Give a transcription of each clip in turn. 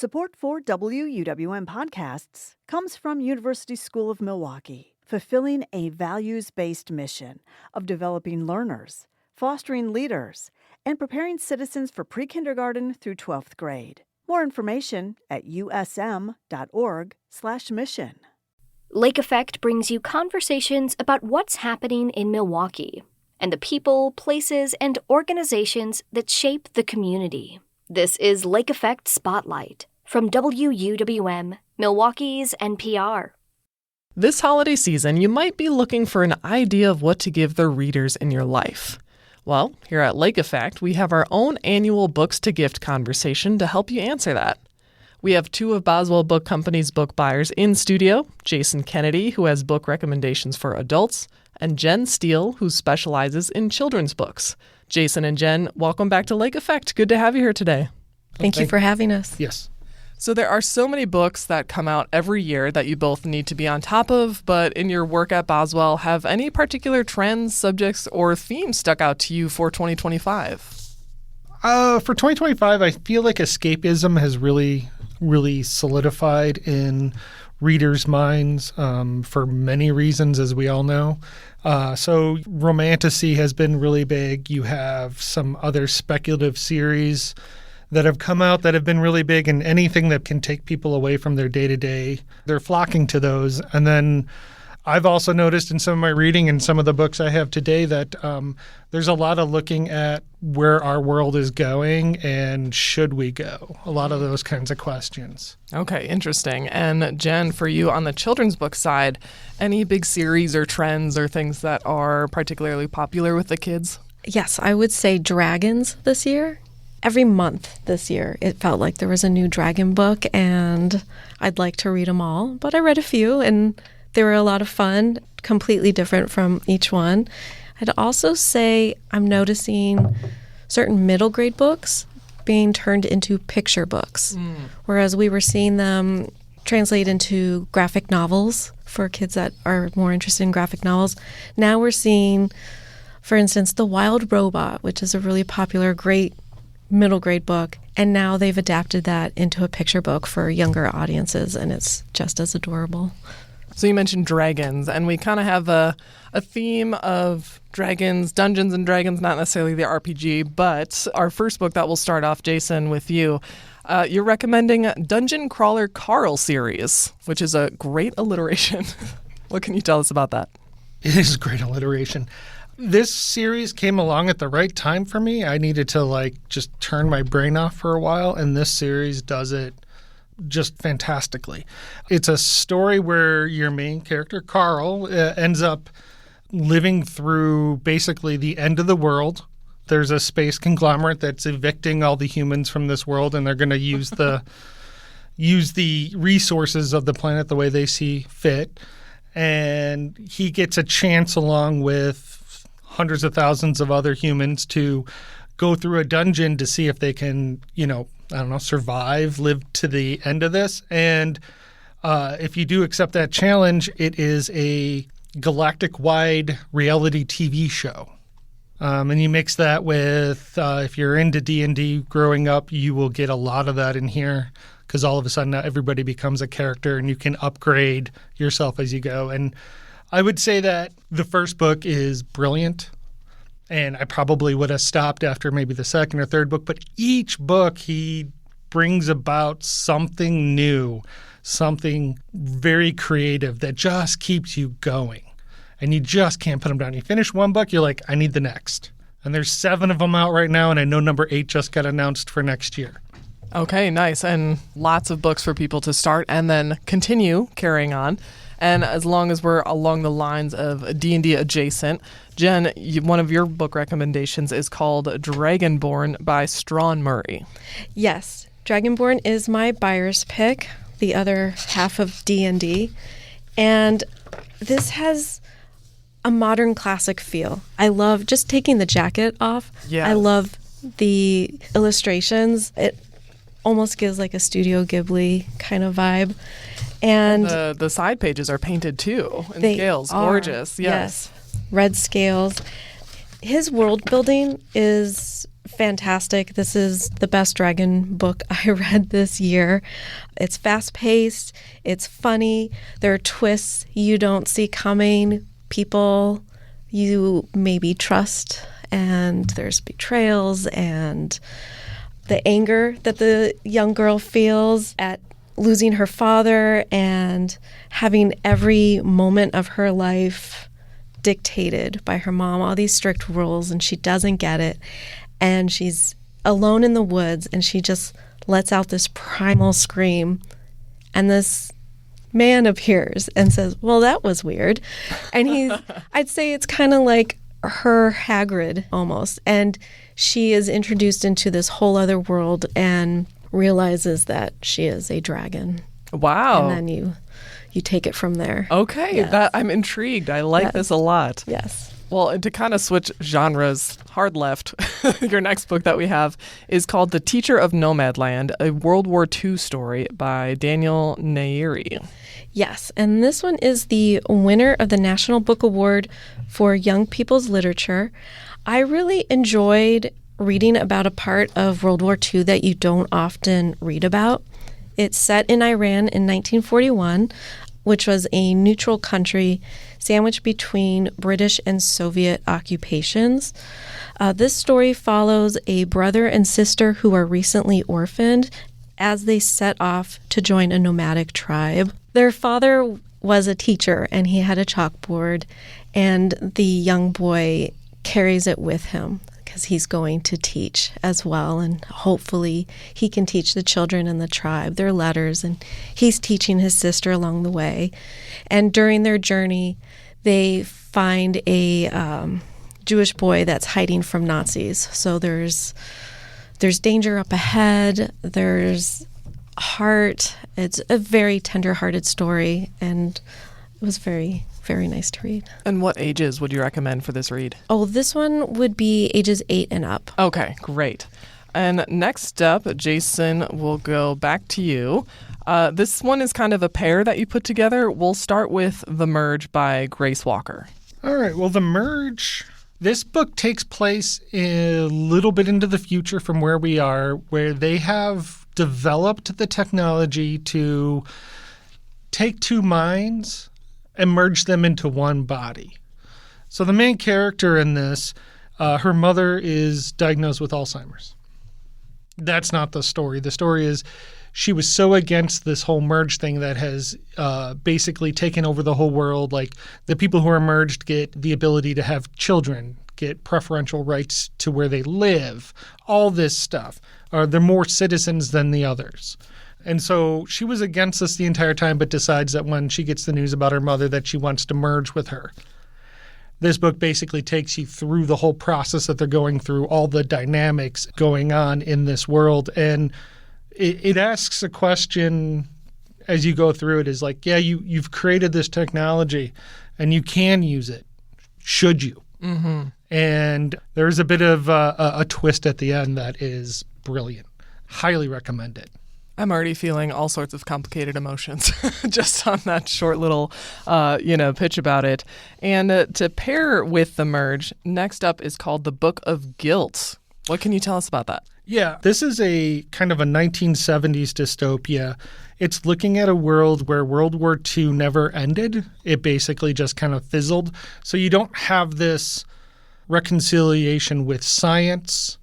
Support for WUWM podcasts comes from University School of Milwaukee, fulfilling a values-based mission of developing learners, fostering leaders, and preparing citizens for pre-kindergarten through 12th grade. More information at usm.org/mission. Lake Effect brings you conversations about what's happening in Milwaukee and the people, places, and organizations that shape the community. This is Lake Effect Spotlight from WUWM, Milwaukee's NPR. This holiday season, you might be looking for an idea of what to give the readers in your life. Well, here at Lake Effect, we have our own annual Books to Gift conversation to help you answer that. We have two of Boswell Book Company's book buyers in studio, Jason Kennedy, who has book recommendations for adults, and Jen Steele, who specializes in children's books. Jason and Jen, welcome back to Lake Effect. Good to have you here today. Thank you for having us. Yes. So there are so many books that come out every year that you both need to be on top of, but in your work at Boswell, have any particular trends, subjects, or themes stuck out to you for 2025? For 2025, I feel like escapism has really solidified in readers' minds for many reasons, as we all know. So romantasy has been really big. You have some other speculative series that have come out that have been really big, and anything that can take people away from their day-to-day, they're flocking to those. And then I've also noticed in some of my reading and some of the books I have today that there's a lot of looking at where our world is going and should we go? A lot of those kinds of questions. Okay, interesting. And Jen, for you on the children's book side, any big series or trends or things that are particularly popular with the kids? Yes, I would say dragons this year. Every month this year, it felt like there was a new dragon book, and I'd like to read them all. But I read a few, and they were a lot of fun, completely different from each one. I'd also say I'm noticing certain middle grade books being turned into picture books, whereas we were seeing them translate into graphic novels for kids that are more interested in graphic novels. Now we're seeing, for instance, The Wild Robot, which is a really popular, great middle grade book, and now they've adapted that into a picture book for younger audiences, and it's just as adorable. So you mentioned dragons, and we kind of have a theme of dragons, Dungeons and Dragons, not necessarily the RPG, but our first book that will start off, Jason, with you. You're recommending Dungeon Crawler Carl series, which is a great alliteration. What can you tell us about that? It is a great alliteration. This series came along at the right time for me. I needed to just turn my brain off for a while, and this series does it just fantastically. It's a story where your main character, Carl, ends up living through basically the end of the world. There's a space conglomerate that's evicting all the humans from this world, and they're going to use the resources of the planet the way they see fit. And he gets a chance, along with hundreds of thousands of other humans, to go through a dungeon to see if they can, survive, live to the end of this. And if you do accept that challenge, it is a galactic-wide reality TV show. And you mix that with, if you're into D&D growing up, you will get a lot of that in here, because all of a sudden now everybody becomes a character and you can upgrade yourself as you go. And I would say that the first book is brilliant, and I probably would have stopped after maybe the second or third book, but each book he brings about something new, something very creative that just keeps you going, and you just can't put them down. You finish one book, you're like, I need the next. And there's 7 of them out right now, and I know number 8 just got announced for next year. Okay, nice. And lots of books for people to start and then continue carrying on. And as long as we're along the lines of D&D adjacent, Jen, one of your book recommendations is called Dragonborn by Strawn Murray. Yes, Dragonborn is my buyer's pick, the other half of D&D. And this has a modern classic feel. I love just taking the jacket off. Yes. I love the illustrations. It almost gives like a Studio Ghibli kind of vibe. And the side pages are painted too in scales. Gorgeous. Yes. Red scales. His world building is fantastic. This is the best dragon book I read this year. It's fast-paced, it's funny, there are twists you don't see coming, people you maybe trust, and there's betrayals and the anger that the young girl feels at losing her father and having every moment of her life dictated by her mom, all these strict rules, and she doesn't get it. And she's alone in the woods, and she just lets out this primal scream. And this man appears and says, well, that was weird. And I'd say it's kind of like her Hagrid almost. And she is introduced into this whole other world and realizes that she is a dragon. Wow. And then you take it from there. Okay, Yes. I'm intrigued. I like this a lot. Yes. Well, and to kind of switch genres, hard left, your next book that we have is called The Teacher of Nomadland, a World War II story by Daniel Nayeri. Yes, and this one is the winner of the National Book Award for Young People's Literature. I really enjoyed reading about a part of World War II that you don't often read about. It's set in Iran in 1941, which was a neutral country sandwiched between British and Soviet occupations. This story follows a brother and sister who are recently orphaned as they set off to join a nomadic tribe. Their father was a teacher, and he had a chalkboard, and the young boy carries it with him because he's going to teach as well, and hopefully he can teach the children in the tribe their letters, and he's teaching his sister along the way. And during their journey, they find a Jewish boy that's hiding from Nazis. So there's danger up ahead, there's heart. It's a very tender-hearted story, and it was very, very nice to read. And what ages would you recommend for this read? Oh, this one would be ages 8 and up. Okay, great. And next up, Jason, we'll go back to you. This one is kind of a pair that you put together. We'll start with The Merge by Grace Walker. All right. Well, The Merge, this book takes place a little bit into the future from where we are, where they have developed the technology to take two minds and merge them into one body. So the main character in this, her mother is diagnosed with Alzheimer's. That's not the story. The story is she was so against this whole merge thing that has basically taken over the whole world. Like, the people who are merged get the ability to have children, get preferential rights to where they live, all this stuff. They're more citizens than the others. And so she was against this the entire time, but decides that when she gets the news about her mother that she wants to merge with her. This book basically takes you through the whole process that they're going through, all the dynamics going on in this world. And it asks a question as you go through it, is like, yeah, you've created this technology and you can use it. Should you? Mm-hmm. And there's a bit of a twist at the end that is brilliant. Highly recommend it. I'm already feeling all sorts of complicated emotions just on that short little, pitch about it. And to pair with The Merge, next up is called The Book of Guilt. What can you tell us about that? Yeah, this is a kind of a 1970s dystopia. It's looking at a world where World War II never ended. It basically just kind of fizzled. So you don't have this reconciliation with science.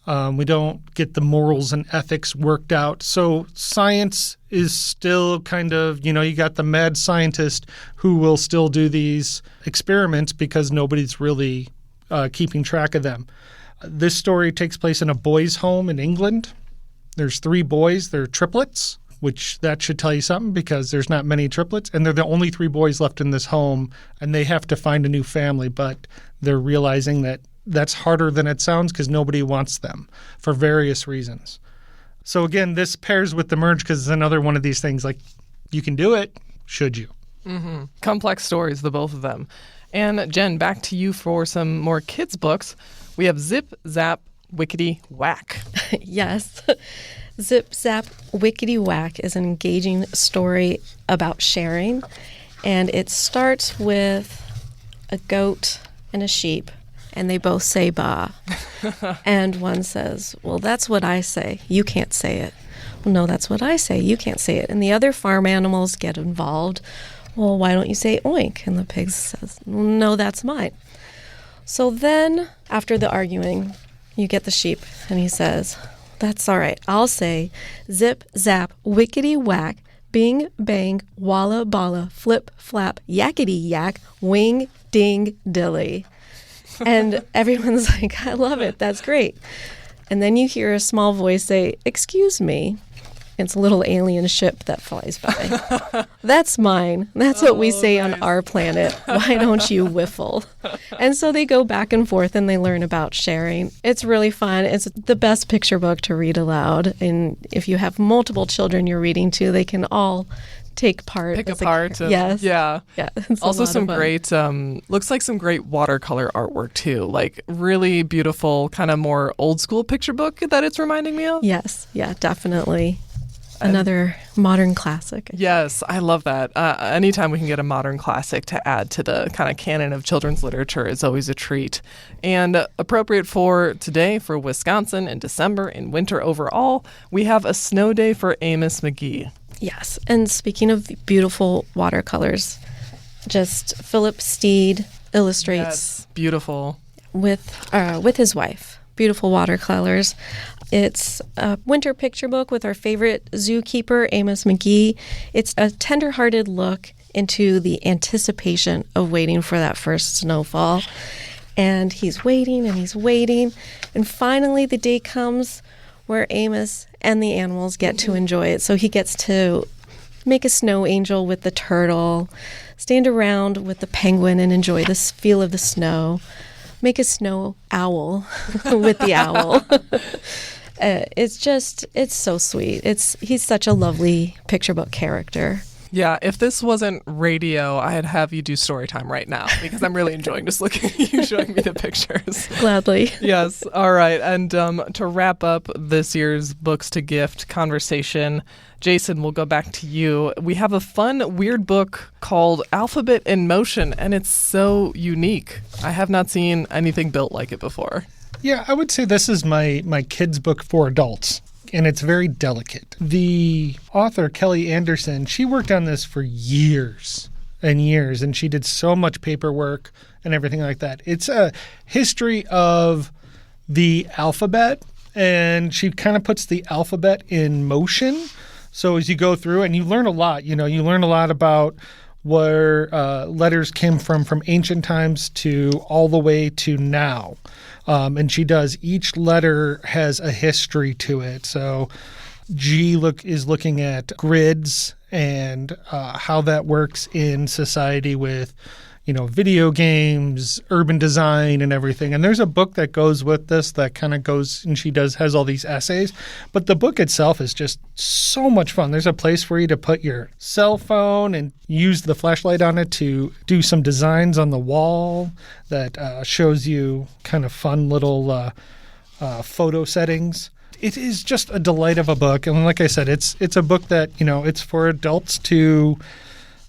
We don't get the morals and ethics worked out. So science is still kind of, you got the mad scientist who will still do these experiments because nobody's really keeping track of them. This story takes place in a boys' home in England. There's 3 boys. They're triplets, which that should tell you something because there's not many triplets. And they're the only 3 boys left in this home, and they have to find a new family. But they're realizing that that's harder than it sounds because nobody wants them for various reasons. So again, this pairs with The Merge because it's another one of these things like, you can do it, should you? Mm-hmm. Complex stories, the both of them. And Jen, back to you for some more kids' books. We have Zip, Zap, Wickety, Whack. Yes. Zip, Zap, Wickety, Whack is an engaging story about sharing. And it starts with a goat and a sheep. And they both say ba. And one says, well, that's what I say. You can't say it. Well, no, that's what I say. You can't say it. And the other farm animals get involved. Well, why don't you say oink? And the pig says, no, that's mine. So then, after the arguing, you get the sheep, and he says, that's all right. I'll say zip, zap, wickety whack, bing, bang, walla, balla, flip, flap, yakety yak, wing, ding, dilly. And everyone's like, I love it. That's great. And then you hear a small voice say, excuse me. It's a little alien ship that flies by. That's mine. That's what we say on our planet. Why don't you whiffle? And so they go back and forth and they learn about sharing. It's really fun. It's the best picture book to read aloud. And if you have multiple children you're reading to, they can all take part. Pick apart. Yes. Yeah. Yeah. It's also some fun. great, looks like some great watercolor artwork too. Like really beautiful, kind of more old school picture book that it's reminding me of. Yes. Yeah, definitely. Another modern classic. Yes, I love that. Anytime we can get a modern classic to add to the kind of canon of children's literature is always a treat. And appropriate for today, for Wisconsin in December, in winter overall, we have A Snow Day for Amos McGee. Yes, and speaking of beautiful watercolors, just Philip Steed illustrates Yes, beautiful. with his wife. Beautiful watercolors. It's a winter picture book with our favorite zookeeper, Amos McGee. It's a tender-hearted look into the anticipation of waiting for that first snowfall. And he's waiting and he's waiting. And finally the day comes where Amos and the animals get to enjoy it. So he gets to make a snow angel with the turtle, stand around with the penguin and enjoy the feel of the snow, make a snow owl with the owl. It's so sweet. He's such a lovely picture book character. Yeah, if this wasn't radio, I'd have you do story time right now because I'm really enjoying just looking at you showing me the pictures. Gladly. Yes. All right. And to wrap up this year's Books to Gift conversation, Jason, we'll go back to you. We have a fun, weird book called Alphabet in Motion, and it's so unique. I have not seen anything built like it before. Yeah, I would say this is my kids' book for adults, and it's very delicate. The author, Kelly Anderson, she worked on this for years and years, and she did so much paperwork and everything like that. It's a history of the alphabet, and she kind of puts the alphabet in motion. So as you go through, and you learn a lot, you learn a lot about where letters came from ancient times to all the way to now. And she does, each letter has a history to it. So G is looking at grids and how that works in society with, video games, urban design and everything. And there's a book that goes with this that kind of goes, and has all these essays. But the book itself is just so much fun. There's a place for you to put your cell phone and use the flashlight on it to do some designs on the wall that shows you kind of fun little photo settings. It is just a delight of a book. And like I said, it's a book that, it's for adults to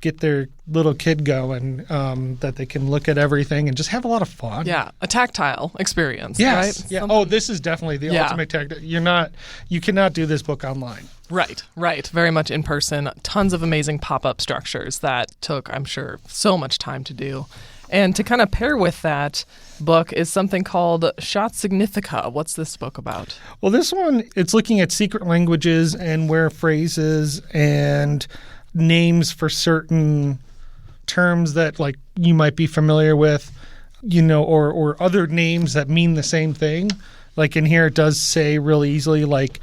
get their little kid going, that they can look at everything and just have a lot of fun. Yeah, a tactile experience, yes. right? Yeah. Oh, this is definitely the ultimate tactile. You cannot do this book online. Right. Very much in person. Tons of amazing pop-up structures that took, I'm sure, so much time to do. And to kind of pair with that book is something called Shot Significa. What's this book about? Well, this one, it's looking at secret languages and where phrases and names for certain terms that like you might be familiar with, or other names that mean the same thing. Like in here, it does say really easily like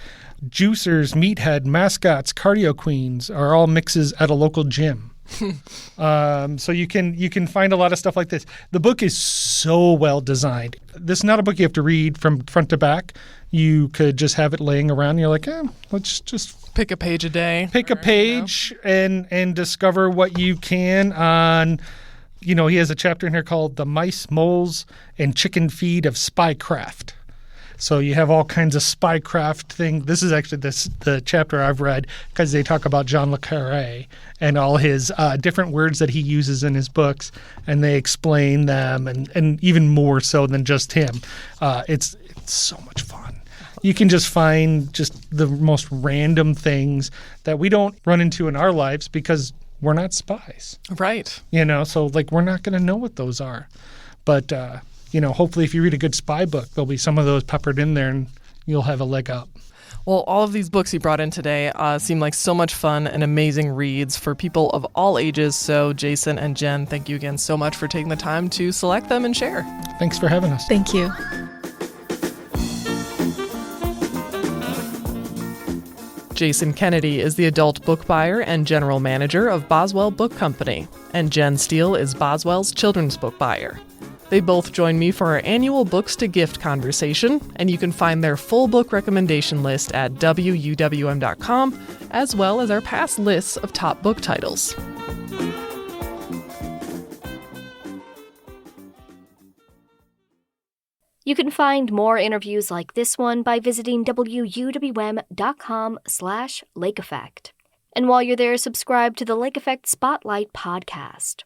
juicers, meathead, mascots, cardio queens are all mixes at a local gym. So you can find a lot of stuff like this. The book is so well designed. This is not a book you have to read from front to back. You could just have it laying around. And you're like, let's just pick a page a day. Pick a page and discover what you can on. He has a chapter in here called "The Mice, Moles, and Chicken Feed of Spycraft." So you have all kinds of spycraft thing. This is actually the chapter I've read because they talk about John le Carré and all his different words that he uses in his books, and they explain them, and even more so than just him. It's so much fun. You can just find just the most random things that we don't run into in our lives because we're not spies. Right. So like we're not going to know what those are. But, hopefully if you read a good spy book, there'll be some of those peppered in there and you'll have a leg up. Well, all of these books you brought in today seem like so much fun and amazing reads for people of all ages. So Jason and Jen, thank you again so much for taking the time to select them and share. Thanks for having us. Thank you. Jason Kennedy is the adult book buyer and general manager of Boswell Book Company, and Jen Steele is Boswell's children's book buyer. They both join me for our annual Books to Gift conversation, and you can find their full book recommendation list at wuwm.com, as well as our past lists of top book titles. You can find more interviews like this one by visiting wuwm.com/Lake Effect. And while you're there, subscribe to the Lake Effect Spotlight podcast.